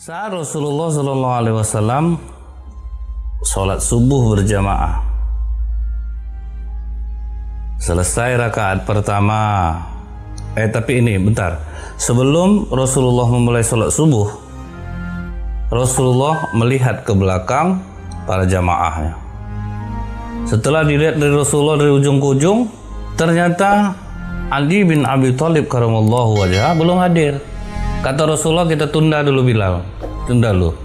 Saat Rasulullah SAW sholat subuh berjamaah, selesai rakaat pertama. Tapi ini bentar, sebelum Rasulullah memulai sholat subuh, Rasulullah melihat ke belakang para jamaahnya. Setelah dilihat dari Rasulullah dari ujung ke ujung, ternyata Ali bin Abi Thalib karamallahu wajhah belum hadir. Kata Rasulullah, kita tunda dulu Bilal, tunda dulu.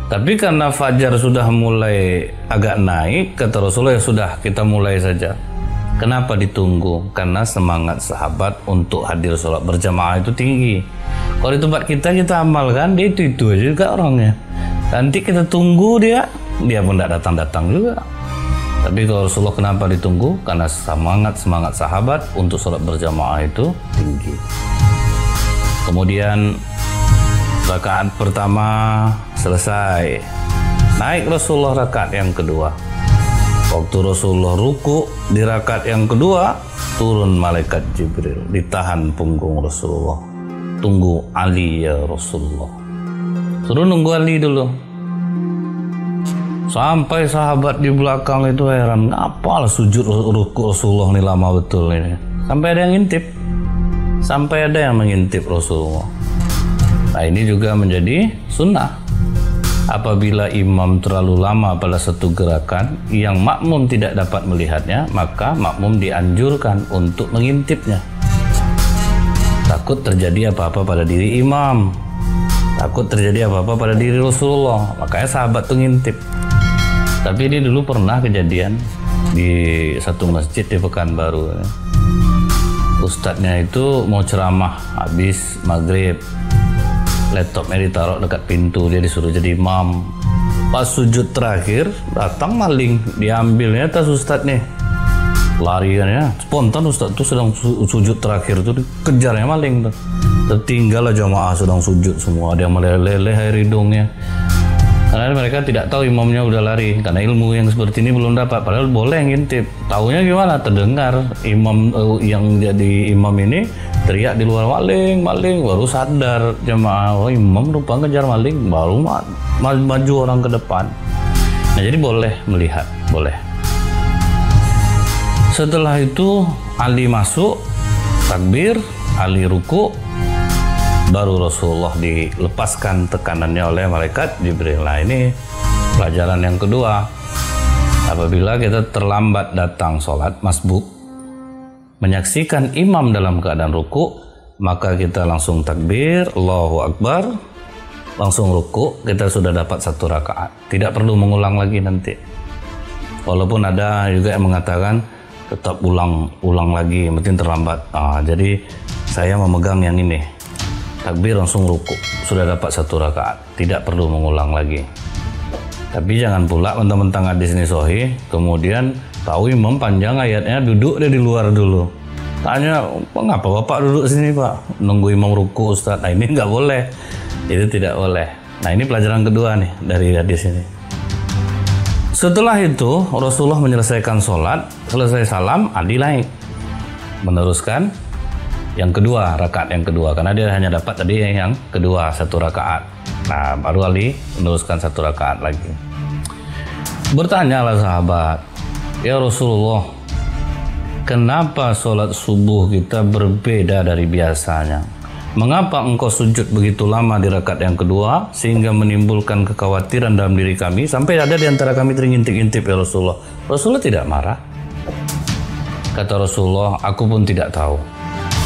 Tapi karena fajar sudah mulai agak naik, kata Rasulullah, ya sudah kita mulai saja. Kenapa ditunggu? Karena semangat sahabat untuk hadir sholat berjamaah itu tinggi. Kalau di tempat kita amalkan, dia itu aja juga orangnya. Nanti kita tunggu dia pun tidak datang juga. Tapi kalau Rasulullah kenapa ditunggu? Karena semangat sahabat untuk sholat berjamaah itu tinggi. Kemudian rakaat pertama selesai, naik Rasulullah rakaat yang kedua. Waktu Rasulullah ruku di rakaat yang kedua, turun malaikat Jibril, ditahan punggung Rasulullah. Tunggu Ali ya Rasulullah. Suruh nunggu Ali dulu. Sampai sahabat di belakang itu heran, apalah sujud ruku Rasulullah ini lama betul ini. Sampai ada yang mengintip Rasulullah. Nah, ini juga menjadi sunnah. Apabila imam terlalu lama pada satu gerakan yang makmum tidak dapat melihatnya, maka makmum dianjurkan untuk mengintipnya. Takut terjadi apa-apa pada diri imam, takut terjadi apa-apa pada diri Rasulullah, makanya sahabat tuh ngintip. Tapi ini dulu pernah kejadian di satu masjid di Pekanbaru. Ustadznya itu mau ceramah habis maghrib, laptopnya ditaruh dekat pintu, dia disuruh jadi imam. Pas sujud terakhir datang maling, diambilnya tas Ustadz nih, lari kan ya, spontan Ustadz tuh sedang sujud terakhir tuh dikejarnya maling tuh. Tertinggal jamaah sedang sujud semua, ada yang meleleh air hidungnya. Karena mereka tidak tahu imamnya udah lari, karena ilmu yang seperti ini belum dapat. Padahal boleh ngintip. Taunya gimana? Terdengar imam yang jadi imam ini teriak di luar, maling, baru sadar jemaah, oh imam lupa ngejar maling, baru maju orang ke depan. Nah, jadi boleh melihat, boleh. Setelah itu Ali masuk, takbir, Ali ruku, baru Rasulullah dilepaskan tekanannya oleh malaikat Jibril. Nah, ini pelajaran yang kedua. Apabila kita terlambat datang sholat masbuk, menyaksikan imam dalam keadaan ruku, maka kita langsung takbir, Allahu Akbar, langsung ruku, kita sudah dapat satu rakaat. Tidak perlu mengulang lagi nanti. Walaupun ada juga yang mengatakan tetap ulang lagi, yang penting terlambat. Jadi saya memegang yang ini. Takbir langsung ruku, sudah dapat satu rakaat, tidak perlu mengulang lagi. Tapi jangan pula mentang-mentang hadis ini sahih, kemudian tahu imam panjang ayatnya, duduk dia di luar dulu. Tanya, mengapa bapak duduk sini pak? Nunggu imam ruku Ustaz. Nah, ini nggak boleh, itu tidak boleh. Nah, ini pelajaran kedua nih dari hadis ini. Setelah itu Rasulullah menyelesaikan sholat, selesai salam, Ali naik meneruskan yang kedua, rakaat yang kedua, karena dia hanya dapat tadi yang kedua, satu rakaat. Nah, baru Ali meneruskan satu rakaat lagi. Bertanyalah sahabat, ya Rasulullah, kenapa sholat subuh kita berbeda dari biasanya? Mengapa engkau sujud begitu lama di rakaat yang kedua sehingga menimbulkan kekhawatiran dalam diri kami sampai ada di antara kami terintip-intip ya Rasulullah? Rasulullah tidak marah. Kata Rasulullah, aku pun tidak tahu.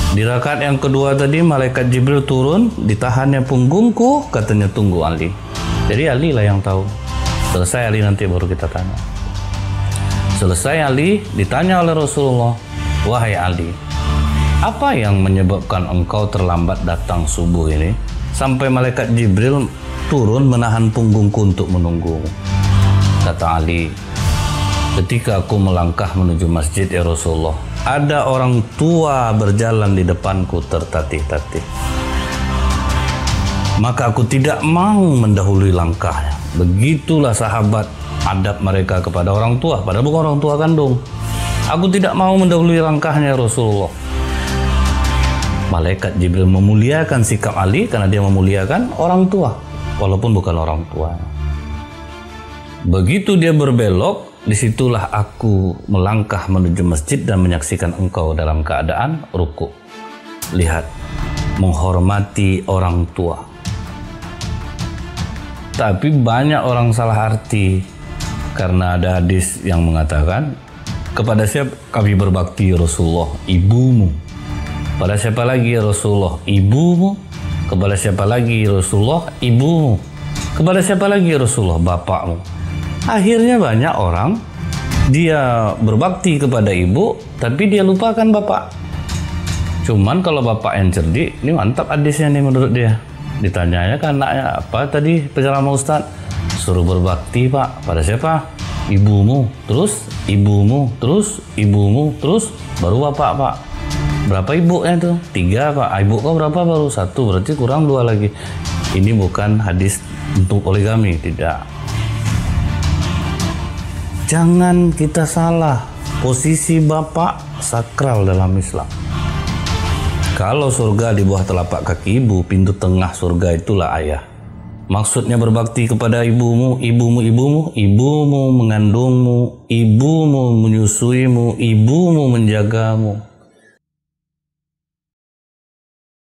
Di rakaat yang kedua tadi malaikat Jibril turun, ditahannya punggungku, katanya tunggu Ali. Jadi Ali lah yang tahu. Selesai Ali nanti baru kita tanya. Selesai Ali ditanya oleh Rasulullah, wahai Ali, apa yang menyebabkan engkau terlambat datang subuh ini sampai malaikat Jibril turun menahan punggungku untuk menunggu? Kata Ali, ketika aku melangkah menuju masjid ya Rasulullah, ada orang tua berjalan di depanku tertatih-tatih. Maka aku tidak mau mendahului langkahnya. Begitulah sahabat adab mereka kepada orang tua, padahal bukan orang tua kandung. Aku tidak mau mendahului langkahnya Rasulullah. Malaikat Jibril memuliakan sikap Ali karena dia memuliakan orang tua. walaupun bukan orang tua. Begitu dia berbelok, disitulah aku melangkah menuju masjid dan menyaksikan engkau dalam keadaan ruku. Lihat, menghormati orang tua. Tapi banyak orang salah arti karena ada hadis yang mengatakan, kepada siapa kami berbakti Rasulullah? Ibumu. Pada siapa lagi Rasulullah? Ibumu. Kepada siapa lagi Rasulullah? Ibumu. Kepada siapa lagi Rasulullah? Bapakmu. Akhirnya banyak orang dia berbakti kepada ibu, tapi dia lupakan bapak. Cuman kalau bapak yang cerdik, ini mantap hadisnya nih menurut dia. Ditanyanya ke anaknya, apa tadi penceramah Ustaz? Suruh berbakti Pak. Pada siapa? Ibumu, terus ibumu, terus ibumu, terus baru bapak Pak. Berapa ibunya tuh? 3 Pak. Ibu kau berapa? Baru 1, berarti kurang 2 lagi. Ini bukan hadis untuk poligami, tidak. Jangan kita salah, posisi bapak sakral dalam Islam. Kalau surga di bawah telapak kaki ibu, pintu tengah surga itulah ayah. Maksudnya berbakti kepada ibumu, ibumu mengandungmu, ibumu menyusuimu, ibumu menjagamu.